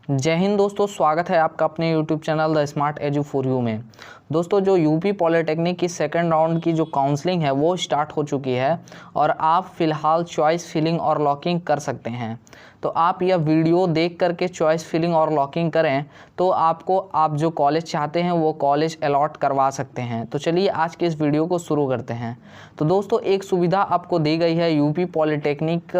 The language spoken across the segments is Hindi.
जय हिंद दोस्तों, स्वागत है आपका अपने YouTube channel the smart edu for you में। दोस्तों, जो यूपी पॉलिटेक्निक की सेकंड राउंड की जो काउंसलिंग है वो स्टार्ट हो चुकी है और आप फ़िलहाल चॉइस फिलिंग और लॉकिंग कर सकते हैं। तो आप यह वीडियो देख करके चॉइस फिलिंग और लॉकिंग करें तो आपको आप जो कॉलेज चाहते हैं वो कॉलेज अलॉट करवा सकते हैं। तो चलिए आज के इस वीडियो को शुरू करते हैं। तो दोस्तों, एक सुविधा आपको दी गई है यूपी पॉलिटेक्निक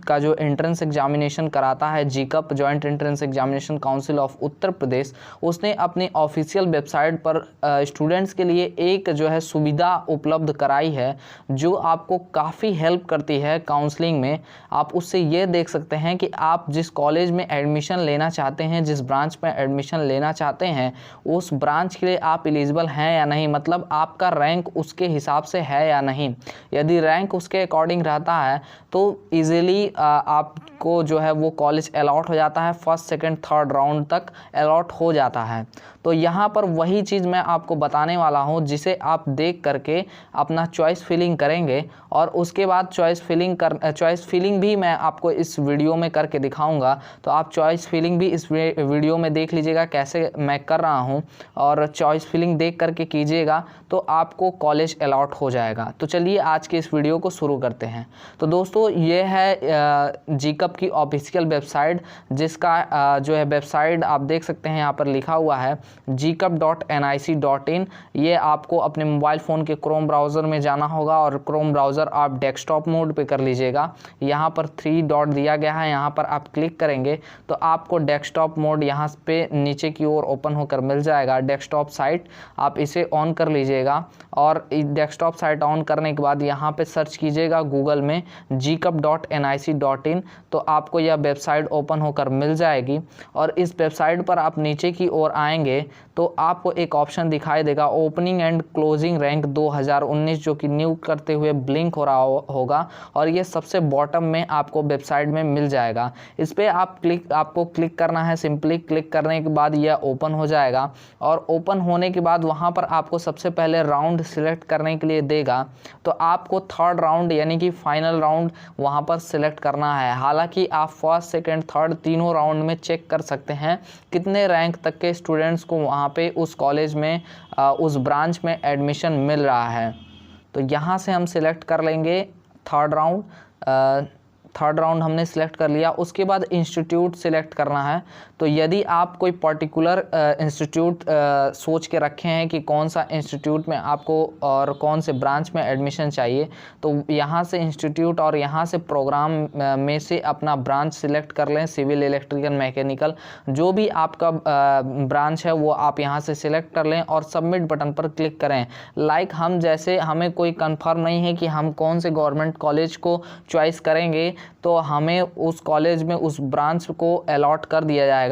का जो एंट्रेंस एग्जामिनेशन कराता है जीकअप, joint entrance examination council of Uttar Pradesh, उसने अपनी ऑफिशियल वेबसाइट पर स्टूडेंट्स के लिए एक जो है सुविधा उपलब्ध कराई है जो आपको काफ़ी हेल्प करती है काउंसलिंग में। आप उससे ये देख सकते हैं कि आप जिस कॉलेज में एडमिशन लेना चाहते हैं, जिस ब्रांच में एडमिशन लेना चाहते हैं, उस ब्रांच के लिए आप एलिजिबल हैं या नहीं, मतलब आपका रैंक उसके हिसाब से है या नहीं। यदि रैंक उसके अकॉर्डिंग रहता है तो ईज़िली आपको जो है वो कॉलेज अलॉट हो जाता है, फर्स्ट सेकंड थर्ड राउंड तक अलॉट हो जाता है। तो यहाँ पर वही चीज़ मैं आपको बताने वाला हूँ जिसे आप देख करके अपना चॉइस फिलिंग करेंगे और उसके बाद चॉइस फिलिंग भी मैं आपको इस वीडियो में करके दिखाऊंगा। तो आप चॉइस फिलिंग भी इस वीडियो में देख लीजिएगा कैसे मैं कर रहा हूँ, और चॉइस फिलिंग देख करके कीजिएगा तो आपको कॉलेज अलॉट हो जाएगा। तो चलिए आज के इस वीडियो को शुरू करते हैं। तो दोस्तों, ये है जीकअप की ऑफिशियल वेबसाइट, जिसका जो है वेबसाइट आप देख सकते हैं यहाँ पर लिखा हुआ है gcup.nic.in। ये आपको अपने मोबाइल फ़ोन के क्रोम ब्राउज़र में जाना होगा और क्रोम ब्राउज़र आप डेस्कटॉप मोड पे कर लीजिएगा। यहाँ पर 3 डॉट दिया गया है, यहाँ पर आप क्लिक करेंगे तो आपको डेस्कटॉप मोड यहाँ पे नीचे की ओर ओपन होकर मिल जाएगा। डेस्कटॉप साइट आप इसे ऑन कर लीजिएगा और डेस्कटॉप साइट ऑन करने के बाद यहाँ पे सर्च कीजिएगा गूगल में gcup.nic.in, तो आपको यह वेबसाइट ओपन होकर मिल जाएगी। और इस वेबसाइट पर आप नीचे की ओर आएंगे तो आपको एक ऑप्शन दिखाई देगा ओपनिंग एंड क्लोजिंग रैंक 2019, जो कि न्यू करते हुए ब्लिंक हो रहा होगा और ये सबसे बॉटम में आपको वेबसाइट में मिल जाएगा। इस पर आपको क्लिक करना है। सिंपली क्लिक करने के बाद यह ओपन हो जाएगा और ओपन होने के बाद वहाँ पर आपको सबसे पहले राउंड सिलेक्ट करने के लिए देगा। तो आपको थर्ड राउंड यानी कि फाइनल राउंड वहाँ पर सिलेक्ट करना है। हालांकि आप फर्स्ट सेकेंड थर्ड तीनों राउंड में चेक कर सकते हैं कितने रैंक तक के स्टूडेंट्स को वहाँ पे उस कॉलेज में उस ब्रांच में एडमिशन मिल रहा है। तो यहाँ से हम सिलेक्ट कर लेंगे थर्ड राउंड हमने सिलेक्ट कर लिया। उसके बाद इंस्टीट्यूट सिलेक्ट करना है। तो यदि आप कोई पर्टिकुलर इंस्टीट्यूट सोच के रखे हैं कि कौन सा इंस्टीट्यूट में आपको और कौन से ब्रांच में एडमिशन चाहिए, तो यहाँ से इंस्टीट्यूट और यहाँ से प्रोग्राम में से अपना ब्रांच सिलेक्ट कर लें। सिविल, इलेक्ट्रिकल, मैकेनिकल, जो भी आपका ब्रांच है वो आप यहाँ से सिलेक्ट कर लें और सबमिट बटन पर क्लिक करें। हम जैसे हमें कोई कंफर्म नहीं है कि हम कौन से गवर्नमेंट कॉलेज को चॉइस करेंगे, तो हमें उस कॉलेज में उस ब्रांच को अलॉट कर दिया जाएगा।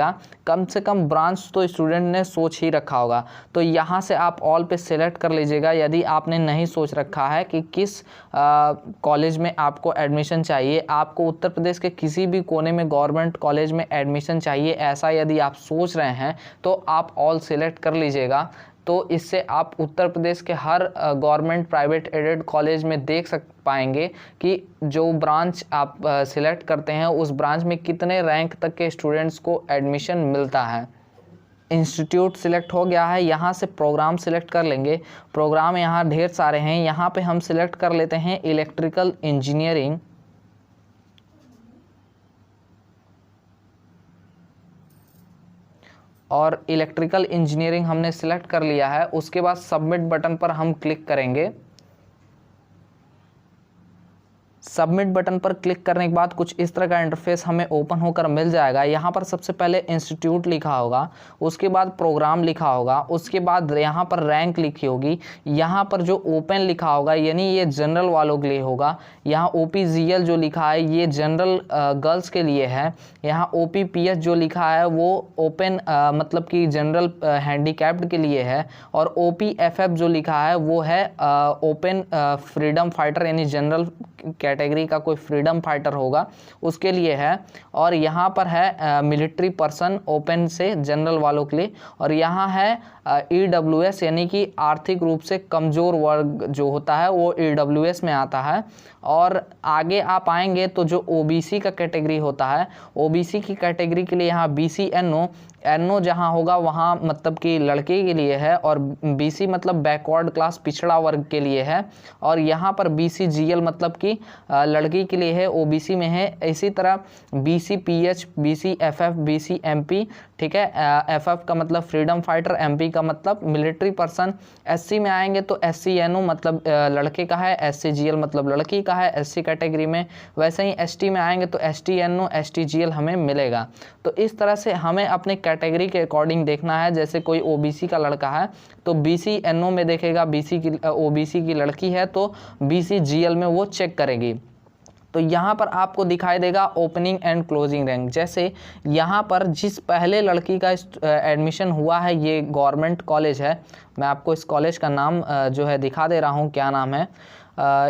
कम से कम ब्रांच तो स्टूडेंट ने सोच ही रखा होगा। तो यहाँ से आप ऑल पे सेलेक्ट कर लीजिएगा। यदि आपने नहीं सोच रखा है कि किस कॉलेज में आपको एडमिशन चाहिए, आपको उत्तर प्रदेश के किसी भी कोने में गवर्नमेंट कॉलेज में एडमिशन चाहिए, ऐसा यदि आप सोच रहे हैं तो आप ऑल सेलेक्ट कर लीजिएगा। तो इससे आप उत्तर प्रदेश के हर गवर्नमेंट प्राइवेट एडेड कॉलेज में देख पाएंगे कि जो ब्रांच आप सिलेक्ट करते हैं उस ब्रांच में कितने रैंक तक के स्टूडेंट्स को एडमिशन मिलता है। इंस्टीट्यूट सिलेक्ट हो गया है। यहाँ से प्रोग्राम सिलेक्ट कर लेंगे। प्रोग्राम यहाँ ढेर सारे हैं, यहाँ पे हम सिलेक्ट कर लेते हैं इलेक्ट्रिकल इंजीनियरिंग। और इलेक्ट्रिकल इंजीनियरिंग हमने सिलेक्ट कर लिया है। उसके बाद सबमिट बटन पर हम क्लिक करेंगे। सबमिट बटन पर क्लिक करने के बाद कुछ इस तरह का इंटरफेस हमें ओपन होकर मिल जाएगा। यहाँ पर सबसे पहले इंस्टीट्यूट लिखा होगा, उसके बाद प्रोग्राम लिखा होगा, उसके बाद यहाँ पर रैंक लिखी होगी। यहाँ पर जो ओपन लिखा होगा यानी ये जनरल वालों के लिए होगा। यहाँ OPGL जो लिखा है ये जनरल गर्ल्स के लिए है। यहाँ OPPS जो लिखा है वो ओपन मतलब कि जनरल हैंडीकैप्ड के लिए है। और OPFF जो लिखा है वो है ओपन फ्रीडम फाइटर यानी जनरल कैटेगरी कैटेगरी का कोई फ्रीडम फाइटर होगा उसके लिए है, और यहाँ पर है मिलिट्री पर्सन ओपन से जनरल वालों के लिए, और यहाँ है EWS यानी कि आर्थिक रूप से कमज़ोर वर्ग जो होता है वो EWS में आता है। और आगे आप आएंगे तो जो OBC का कैटेगरी होता है, OBC की कैटेगरी के लिए यहाँ BCNO, NO जहाँ होगा वहाँ मतलब कि लड़के के लिए है, और BC मतलब बैकवर्ड क्लास पिछड़ा वर्ग के लिए है, और यहाँ पर BCGL मतलब कि लड़की के लिए है, OBC में है। इसी तरह BCPH, BCFF, BCMP, ठीक है, FF का मतलब फ्रीडम फाइटर, MP का मतलब मिलिट्री पर्सन। SC में आएंगे तो SCNO मतलब लड़के का है, SCGL मतलब लड़की का है SC कैटेगरी में। वैसे ही ST में आएंगे तो STNO, STGL हमें मिलेगा। तो इस तरह से हमें अपने कैटेगरी के अकॉर्डिंग देखना है। जैसे कोई OBC का लड़का है तो BCNO में देखेगा, OBC की लड़की है तो BCGL में वो चेक करेगी। तो यहाँ पर आपको दिखाई देगा ओपनिंग एंड क्लोजिंग रैंक। जैसे यहाँ पर जिस पहले लड़की का एडमिशन हुआ है, ये गवर्नमेंट कॉलेज है, मैं आपको इस कॉलेज का नाम जो है दिखा दे रहा हूँ, क्या नाम है।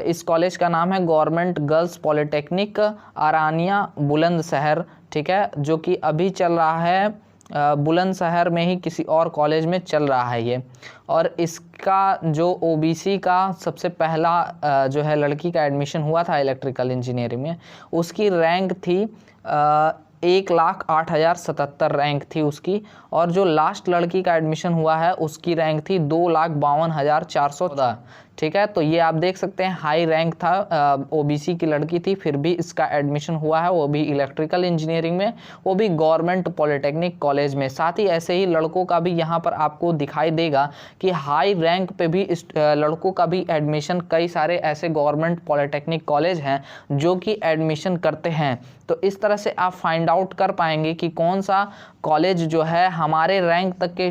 इस कॉलेज का नाम है गवर्नमेंट गर्ल्स पॉलिटेक्निक अरानिया बुलंदशहर, ठीक है, जो कि अभी चल रहा है बुलंदशहर में ही किसी और कॉलेज में चल रहा है ये। और इसका जो OBC का सबसे पहला जो है लड़की का एडमिशन हुआ था इलेक्ट्रिकल इंजीनियरिंग में, उसकी रैंक थी 1,08,077 रैंक थी उसकी। और जो लास्ट लड़की का एडमिशन हुआ है उसकी रैंक थी 2,52,414, ठीक है। तो ये आप देख सकते हैं हाई रैंक था, OBC की लड़की थी, फिर भी इसका एडमिशन हुआ है, वो भी इलेक्ट्रिकल इंजीनियरिंग में, वो भी गवर्नमेंट पॉलिटेक्निक कॉलेज में। साथ ही ऐसे ही लड़कों का भी यहाँ पर आपको दिखाई देगा कि हाई रैंक पे भी लड़कों का भी एडमिशन, कई सारे ऐसे गवर्नमेंट पॉलिटेक्निक कॉलेज हैं जो कि एडमिशन करते हैं। तो इस तरह से आप फाइंड आउट कर पाएंगे कि कौन सा कॉलेज जो है हमारे रैंक तक के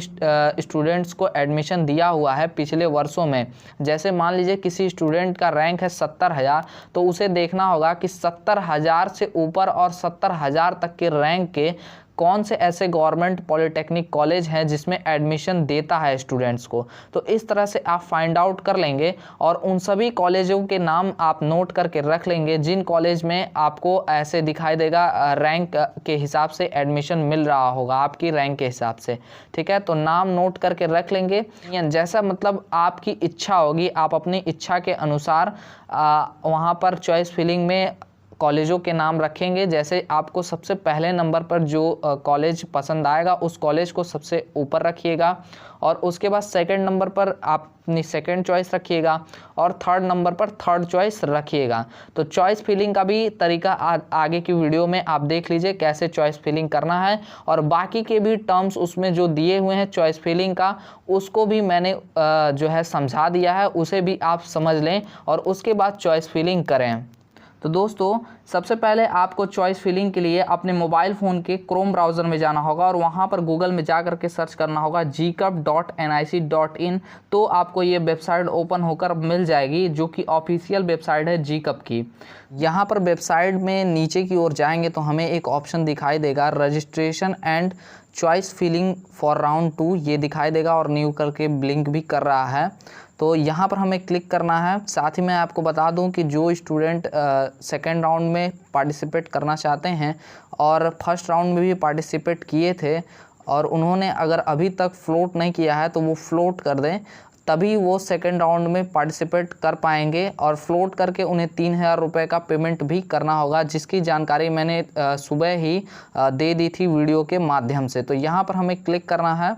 स्टूडेंट्स को एडमिशन दिया हुआ है पिछले वर्षों में। जैसे मान लीजिए किसी स्टूडेंट का रैंक है 70,000, तो उसे देखना होगा कि 70,000 से ऊपर और 70,000 तक के रैंक के कौन से ऐसे गवर्नमेंट पॉलिटेक्निक कॉलेज हैं जिसमें एडमिशन देता है स्टूडेंट्स को। तो इस तरह से आप फाइंड आउट कर लेंगे और उन सभी कॉलेजों के नाम आप नोट करके रख लेंगे जिन कॉलेज में आपको ऐसे दिखाई देगा रैंक के हिसाब से एडमिशन मिल रहा होगा, आपकी रैंक के हिसाब से, ठीक है। तो नाम नोट करके रख लेंगे, जैसा मतलब आपकी इच्छा होगी आप अपनी इच्छा के अनुसार वहाँ पर चॉइस फिलिंग में कॉलेजों के नाम रखेंगे। जैसे आपको सबसे पहले नंबर पर जो कॉलेज पसंद आएगा उस कॉलेज को सबसे ऊपर रखिएगा, और उसके बाद सेकंड नंबर पर आप अपनी सेकंड चॉइस रखिएगा, और थर्ड नंबर पर थर्ड चॉइस रखिएगा। तो चॉइस फिलिंग का भी तरीका आगे की वीडियो में आप देख लीजिए कैसे चॉइस फिलिंग करना है, और बाकी के भी टर्म्स उसमें जो दिए हुए हैं चॉइस फिलिंग का, उसको भी मैंने जो है समझा दिया है, उसे भी आप समझ लें और उसके बाद चॉइस फिलिंग करें। तो दोस्तों सबसे पहले आपको चॉइस फिलिंग के लिए अपने मोबाइल फ़ोन के क्रोम ब्राउज़र में जाना होगा और वहाँ पर गूगल में जा कर के सर्च करना होगा gcup.nic.in। तो आपको ये वेबसाइट ओपन होकर मिल जाएगी जो कि ऑफिशियल वेबसाइट है GCUP की। यहाँ पर वेबसाइट में नीचे की ओर जाएंगे तो हमें एक ऑप्शन दिखाई देगा registration and choice filling for round 2, ये दिखाई देगा और न्यू करके ब्लिंक भी कर रहा है। तो यहाँ पर हमें क्लिक करना है। साथ ही मैं आपको बता दूं कि जो स्टूडेंट सेकेंड राउंड में पार्टिसिपेट करना चाहते हैं और फर्स्ट राउंड में भी पार्टिसिपेट किए थे और उन्होंने अगर अभी तक फ्लोट नहीं किया है तो वो फ्लोट कर दें, तभी वो सेकेंड राउंड में पार्टिसिपेट कर पाएंगे। और फ्लोट करके उन्हें 3,000 रुपये का पेमेंट भी करना होगा, जिसकी जानकारी मैंने सुबह ही दे दी थी वीडियो के माध्यम से। तो यहाँ पर हमें क्लिक करना है।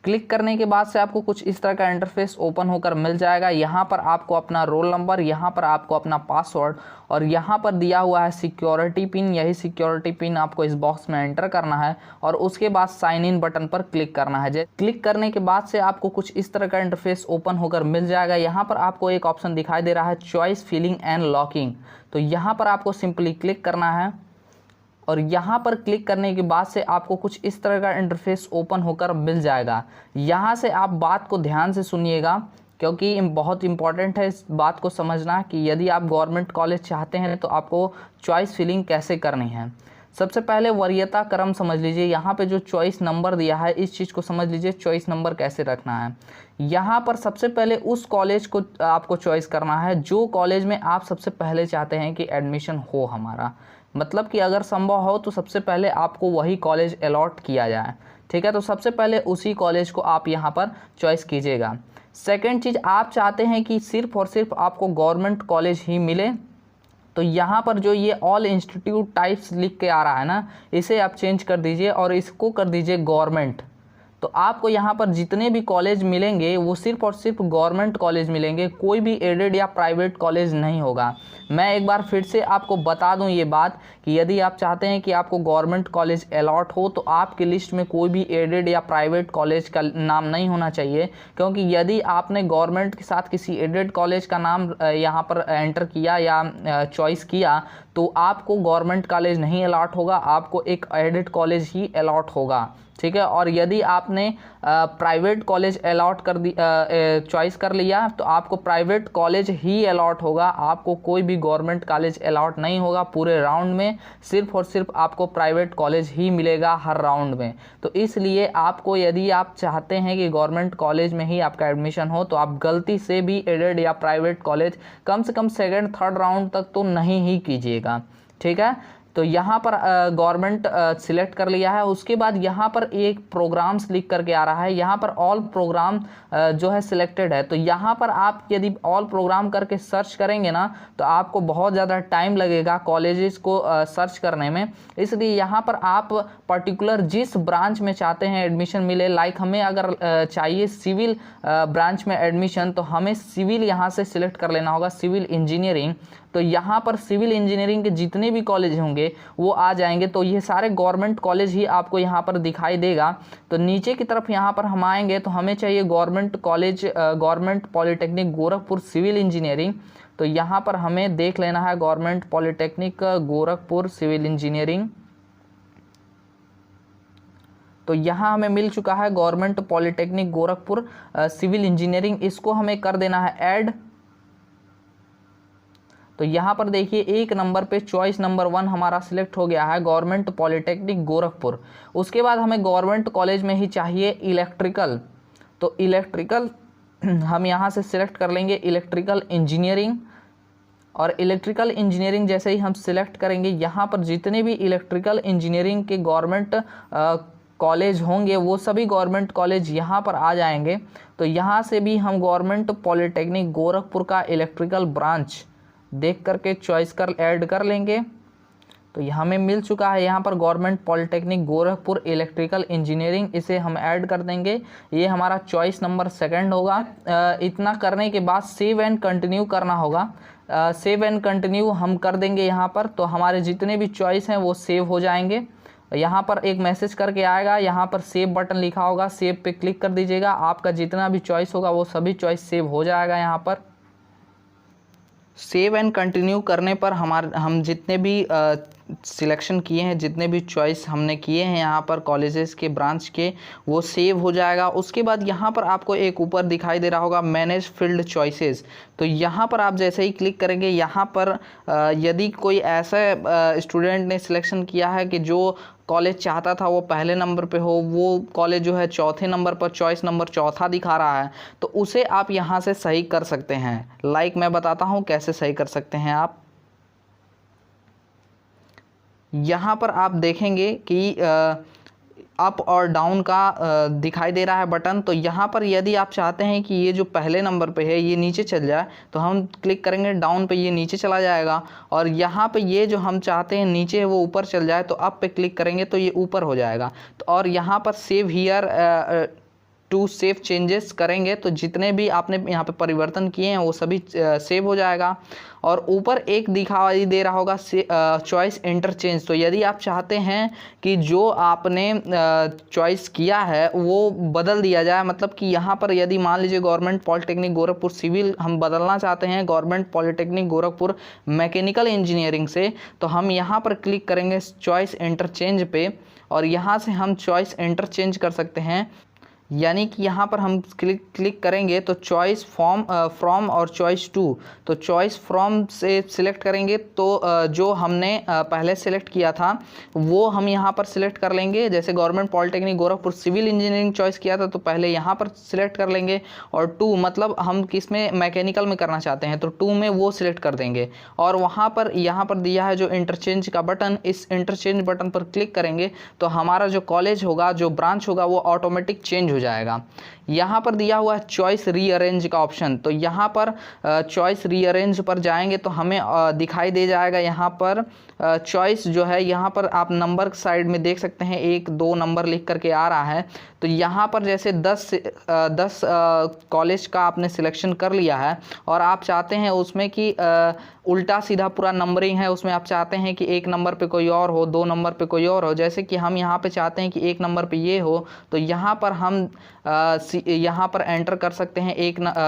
क्लिक करने के बाद से आपको कुछ इस तरह का इंटरफेस ओपन होकर मिल जाएगा। यहाँ पर आपको अपना रोल नंबर, यहाँ पर आपको अपना पासवर्ड और यहाँ पर दिया हुआ है सिक्योरिटी पिन, यही सिक्योरिटी पिन आपको इस बॉक्स में एंटर करना है और उसके बाद साइन इन बटन पर क्लिक करना है। क्लिक करने के बाद से आपको कुछ इस तरह का इंटरफेस ओपन होकर मिल जाएगा। यहाँ पर आपको एक ऑप्शन दिखाई दे रहा है चॉइस फिलिंग एंड लॉकिंग। तो यहाँ पर आपको सिंपली क्लिक करना है और यहाँ पर क्लिक करने के बाद से आपको कुछ इस तरह का इंटरफेस ओपन होकर मिल जाएगा। यहाँ से आप बात को ध्यान से सुनिएगा क्योंकि बहुत इंपॉर्टेंट है इस बात को समझना कि यदि आप गवर्नमेंट कॉलेज चाहते हैं तो आपको चॉइस फिलिंग कैसे करनी है। सबसे पहले वरीयता क्रम समझ लीजिए। यहाँ पे जो चॉइस नंबर दिया है इस चीज़ को समझ लीजिए, चॉइस नंबर कैसे रखना है। यहाँ पर सबसे पहले उस कॉलेज को आपको चॉइस करना है जो कॉलेज में आप सबसे पहले चाहते हैं कि एडमिशन हो हमारा, मतलब कि अगर संभव हो तो सबसे पहले आपको वही कॉलेज अलॉट किया जाए, ठीक है। तो सबसे पहले उसी कॉलेज को आप यहाँ पर चॉइस कीजिएगा। सेकेंड चीज़, आप चाहते हैं कि सिर्फ और सिर्फ आपको गवर्नमेंट कॉलेज ही मिले, तो यहाँ पर जो ये ऑल इंस्टीट्यूट टाइप्स लिख के आ रहा है ना, इसे आप चेंज कर दीजिए और इसको कर दीजिए गवर्नमेंट। तो आपको यहाँ पर जितने भी कॉलेज मिलेंगे वो सिर्फ और सिर्फ गवर्नमेंट कॉलेज मिलेंगे, कोई भी एडेड या प्राइवेट कॉलेज नहीं होगा। मैं एक बार फिर से आपको बता दूं ये बात कि यदि आप चाहते हैं कि आपको गवर्नमेंट कॉलेज अलॉट हो तो आपकी लिस्ट में कोई भी एडेड या प्राइवेट कॉलेज का नाम नहीं होना चाहिए, क्योंकि यदि आपने गवर्नमेंट के साथ किसी एडेड कॉलेज का नाम यहाँ पर एंटर किया या चॉइस किया तो आपको गवर्नमेंट कॉलेज नहीं अलॉट होगा, आपको एक एडेड कॉलेज ही अलॉट होगा, ठीक है। और यदि आपने प्राइवेट कॉलेज अलॉट कर दी चॉइस कर लिया तो आपको प्राइवेट कॉलेज ही अलॉट होगा, आपको कोई भी गवर्नमेंट कॉलेज अलॉट नहीं होगा पूरे राउंड में, सिर्फ और सिर्फ आपको प्राइवेट कॉलेज ही मिलेगा हर राउंड में। तो इसलिए आपको, यदि आप चाहते हैं कि गवर्नमेंट कॉलेज में ही आपका एडमिशन हो तो आप गलती से भी एडेड या प्राइवेट कॉलेज कम से कम सेकेंड थर्ड राउंड तक तो नहीं ही कीजिएगा, ठीक है। तो यहाँ पर गवर्नमेंट सिलेक्ट कर लिया है। उसके बाद यहाँ पर एक प्रोग्राम्स लिख करके आ रहा है, यहाँ पर ऑल प्रोग्राम जो है सिलेक्टेड है। तो यहाँ पर आप यदि ऑल प्रोग्राम करके सर्च करेंगे ना तो आपको बहुत ज़्यादा टाइम लगेगा कॉलेजेस को सर्च करने में, इसलिए यहाँ पर आप पर्टिकुलर जिस ब्रांच में चाहते हैं एडमिशन मिले, लाइक हमें अगर चाहिए सिविल ब्रांच में एडमिशन तो हमें सिविल यहाँ से सिलेक्ट कर लेना होगा, सिविल इंजीनियरिंग। तो यहाँ पर सिविल इंजीनियरिंग के जितने भी कॉलेज होंगे वो आ जाएंगे, तो ये सारे गवर्नमेंट कॉलेज ही आपको यहाँ पर दिखाई देगा। तो नीचे की तरफ यहाँ पर हम आएंगे तो हमें चाहिए government college, government polytechnic Gorakhpur civil engineering. तो यहाँ पर हमें देख लेना है government polytechnic Gorakhpur civil engineering. तो यहाँ हमें मिल चुका है government polytechnic Gorakhpur civil engineering, इसको हमें कर देना है ऐड। तो यहाँ पर देखिए एक नंबर पे चॉइस नंबर 1 हमारा सिलेक्ट हो गया है गवर्नमेंट पॉलिटेक्निक गोरखपुर। उसके बाद हमें गवर्नमेंट कॉलेज में ही चाहिए इलेक्ट्रिकल, तो इलेक्ट्रिकल हम यहाँ से सिलेक्ट कर लेंगे इलेक्ट्रिकल इंजीनियरिंग। और इलेक्ट्रिकल इंजीनियरिंग जैसे ही हम सिलेक्ट करेंगे, यहाँ पर जितने भी इलेक्ट्रिकल इंजीनियरिंग के गवर्नमेंट कॉलेज होंगे वो सभी गवर्नमेंट कॉलेज यहाँ पर आ जाएंगे। तो यहाँ से भी हम गवर्नमेंट पॉलिटेक्निक गोरखपुर का इलेक्ट्रिकल ब्रांच देख करके चॉइस कर ऐड कर लेंगे। तो हमें मिल चुका है यहाँ पर government polytechnic Gorakhpur electrical engineering, इसे हम ऐड कर देंगे, ये हमारा चॉइस नंबर 2 होगा। इतना करने के बाद सेव एंड कंटिन्यू करना होगा। सेव एंड कंटिन्यू हम कर देंगे यहाँ पर, तो हमारे जितने भी चॉइस हैं वो सेव हो जाएंगे। यहाँ पर एक मैसेज करके आएगा, यहाँ पर सेव बटन लिखा होगा, सेव पे क्लिक कर दीजिएगा, आपका जितना भी चॉइस होगा वो सभी चॉइस सेव हो जाएगा। यहाँ पर सेव एंड कंटिन्यू करने पर हम जितने भी सिलेक्शन किए हैं, जितने भी चॉइस हमने किए हैं यहाँ पर कॉलेजेस के ब्रांच के, वो सेव हो जाएगा। उसके बाद यहाँ पर आपको एक ऊपर दिखाई दे रहा होगा मैनेज फील्ड चॉइसेस। तो यहाँ पर आप जैसे ही क्लिक करेंगे, यहाँ पर यदि कोई ऐसा स्टूडेंट ने सिलेक्शन किया है कि जो कॉलेज चाहता था वो पहले नंबर पे हो, वो कॉलेज जो है चौथे नंबर पर चॉइस नंबर 4 दिखा रहा है, तो उसे आप यहाँ से सही कर सकते हैं। लाइक मैं बताता हूँ कैसे सही कर सकते हैं आप। यहाँ पर आप देखेंगे कि अप और डाउन का दिखाई दे रहा है बटन। तो यहाँ पर यदि आप चाहते हैं कि ये जो पहले नंबर पे है ये नीचे चल जाए तो हम क्लिक करेंगे डाउन पे, ये नीचे चला जाएगा। और यहाँ पे ये जो हम चाहते हैं नीचे है वो ऊपर चल जाए, तो अप पे क्लिक करेंगे तो ये ऊपर हो जाएगा। तो और यहाँ पर save here to save changes करेंगे तो जितने भी आपने यहाँ पे परिवर्तन किए हैं वो सभी सेव हो जाएगा। और ऊपर एक दिखाई दे रहा होगा चॉइस इंटरचेंज। तो यदि आप चाहते हैं कि जो आपने चॉइस किया है वो बदल दिया जाए, मतलब कि यहाँ पर यदि मान लीजिए गवर्नमेंट पॉलिटेक्निक गोरखपुर सिविल हम बदलना चाहते हैं government polytechnic Gorakhpur mechanical engineering से, तो हम यहाँ पर क्लिक करेंगे चॉइस इंटरचेंज पे और यहाँ से हम चॉइस इंटरचेंज कर सकते हैं। यानी कि यहाँ पर हम क्लिक करेंगे तो चॉइस फ्रॉम और चॉइस टू, तो चॉइस फ्रॉम से सिलेक्ट करेंगे तो जो हमने पहले सिलेक्ट किया था वो हम यहाँ पर सिलेक्ट कर लेंगे। जैसे government polytechnic Gorakhpur civil engineering choice किया था तो पहले यहाँ पर सिलेक्ट कर लेंगे, और टू मतलब हम किस में मैकेनिकल में करना चाहते हैं तो टू में वो सिलेक्ट कर देंगे। और वहाँ पर यहाँ पर दिया है जो इंटरचेंज का बटन, इस इंटरचेंज बटन पर क्लिक करेंगे तो हमारा जो कॉलेज होगा, जो ब्रांच होगा वो ऑटोमेटिक चेंज हो जाएगा। यहाँ पर दिया हुआ है चॉइस रीअरेंज का ऑप्शन, तो यहाँ पर चॉइस रीअरेंज पर जाएंगे तो हमें दिखाई दे जाएगा यहाँ पर चॉइस जो है, यहाँ पर आप नंबर साइड में देख सकते हैं 1 2 नंबर लिख करके आ रहा है। तो यहाँ पर जैसे 10 कॉलेज का आपने सिलेक्शन कर लिया है और आप चाहते हैं उसमें कि उल्टा सीधा पूरा नंबरिंग है, उसमें आप चाहते हैं कि 1 नंबर पे कोई और हो, 2 नंबर पे कोई और हो। जैसे कि हम यहाँ पे चाहते हैं कि 1 नंबर पे ये हो, तो यहाँ पर हम यहाँ पर एंटर कर सकते हैं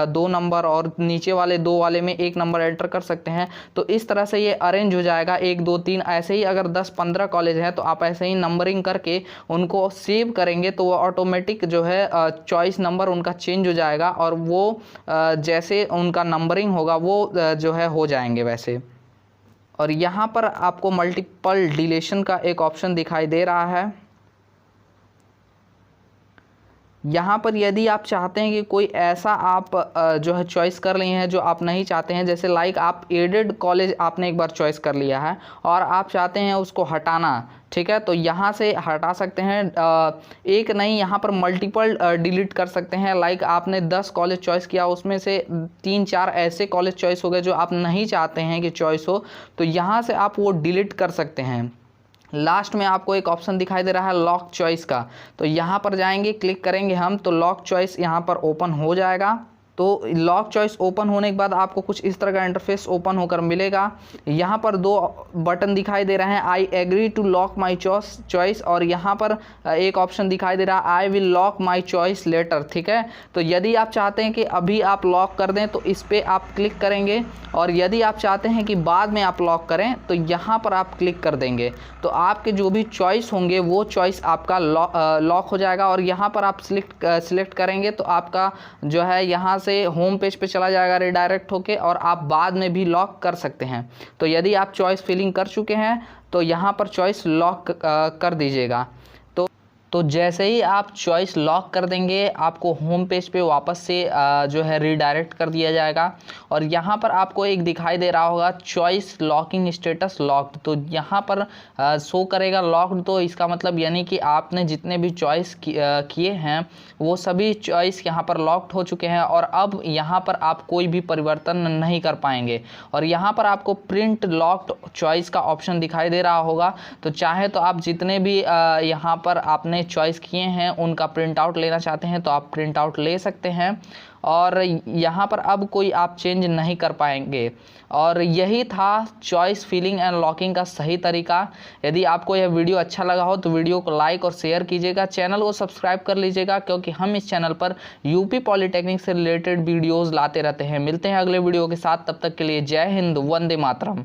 2 नंबर, और नीचे वाले 2 वाले में 1 नंबर एंटर कर सकते हैं। तो इस तरह से ये अरेंज हो जाएगा 1 2 3। ऐसे ही अगर 10-15 कॉलेज हैं तो आप ऐसे ही नंबरिंग करके उनको सेव करेंगे तो वो ऑटोमेटिक जो है चॉइस नंबर उनका चेंज हो जाएगा, और वो जैसे उनका नंबरिंग होगा वो जो है हो जाएंगे वैसे। और यहाँ पर आपको मल्टीपल डिलीशन का एक ऑप्शन दिखाई दे रहा है। यहाँ पर यदि आप चाहते हैं कि कोई ऐसा आप जो है चॉइस कर लिए हैं जो आप नहीं चाहते हैं, जैसे लाइक आप एडेड कॉलेज आपने एक बार चॉइस कर लिया है और आप चाहते हैं उसको हटाना, ठीक है, तो यहाँ से हटा सकते हैं। एक नहीं, यहाँ पर मल्टीपल डिलीट कर सकते हैं। लाइक आपने 10 कॉलेज चॉइस किया, उसमें से 3-4 ऐसे कॉलेज चॉइस हो गए जो आप नहीं चाहते हैं कि चॉइस हो, तो यहाँ से आप वो डिलीट कर सकते हैं। लास्ट में आपको एक ऑप्शन दिखाई दे रहा है लॉक चॉइस का, तो यहाँ पर जाएंगे, क्लिक करेंगे हम तो लॉक चॉइस यहाँ पर ओपन हो जाएगा। तो लॉक चॉइस ओपन होने के बाद आपको कुछ इस तरह का इंटरफेस ओपन होकर मिलेगा। यहाँ पर 2 बटन दिखाई दे रहे हैं, I agree to lock my choice, और यहाँ पर एक ऑप्शन दिखाई दे रहा है I will lock my choice letter, ठीक है। तो यदि आप चाहते हैं कि अभी आप लॉक कर दें तो इस पर आप क्लिक करेंगे, और यदि आप चाहते हैं कि बाद में आप लॉक करें तो यहाँ पर आप क्लिक कर देंगे, तो आपके जो भी चॉइस होंगे वो चॉइस आपका लॉक हो जाएगा। और यहाँ पर आप सिलेक्ट करेंगे तो आपका जो है यहाँ से होम पेज पे चला जाएगा रिडायरेक्ट होके, और आप बाद में भी लॉक कर सकते हैं। तो यदि आप चॉइस फिलिंग कर चुके हैं तो यहाँ पर चॉइस लॉक कर दीजिएगा। तो जैसे ही आप चॉइस लॉक कर देंगे आपको होम पेज पे वापस से जो है रीडायरेक्ट कर दिया जाएगा। और यहाँ पर आपको एक दिखाई दे रहा होगा चॉइस लॉकिंग स्टेटस लॉक्ड, तो यहाँ पर शो करेगा लॉक्ड, तो इसका मतलब यानी कि आपने जितने भी चॉइस किए हैं वो सभी चॉइस यहाँ पर लॉक्ड हो चुके हैं, और अब यहाँ पर आप कोई भी परिवर्तन नहीं कर पाएंगे। और यहाँ पर आपको प्रिंट लॉक्ड चॉइस का ऑप्शन दिखाई दे रहा होगा, तो चाहे तो आप जितने भी यहाँ पर आपने चॉइस किए हैं उनका प्रिंट आउट लेना चाहते हैं तो आप प्रिंट आउट ले सकते हैं, और यहाँ पर अब कोई आप चेंज नहीं कर पाएंगे। और यही था चॉइस फिलिंग एंड लॉकिंग का सही तरीका। यदि आपको यह वीडियो अच्छा लगा हो तो वीडियो को लाइक और शेयर कीजिएगा, चैनल को सब्सक्राइब कर लीजिएगा, क्योंकि हम इस चैनल पर यूपी पॉलिटेक्निक से रिलेटेड वीडियोज़ लाते रहते हैं। मिलते हैं अगले वीडियो के साथ, तब तक के लिए जय हिंद, वंदे मातरम।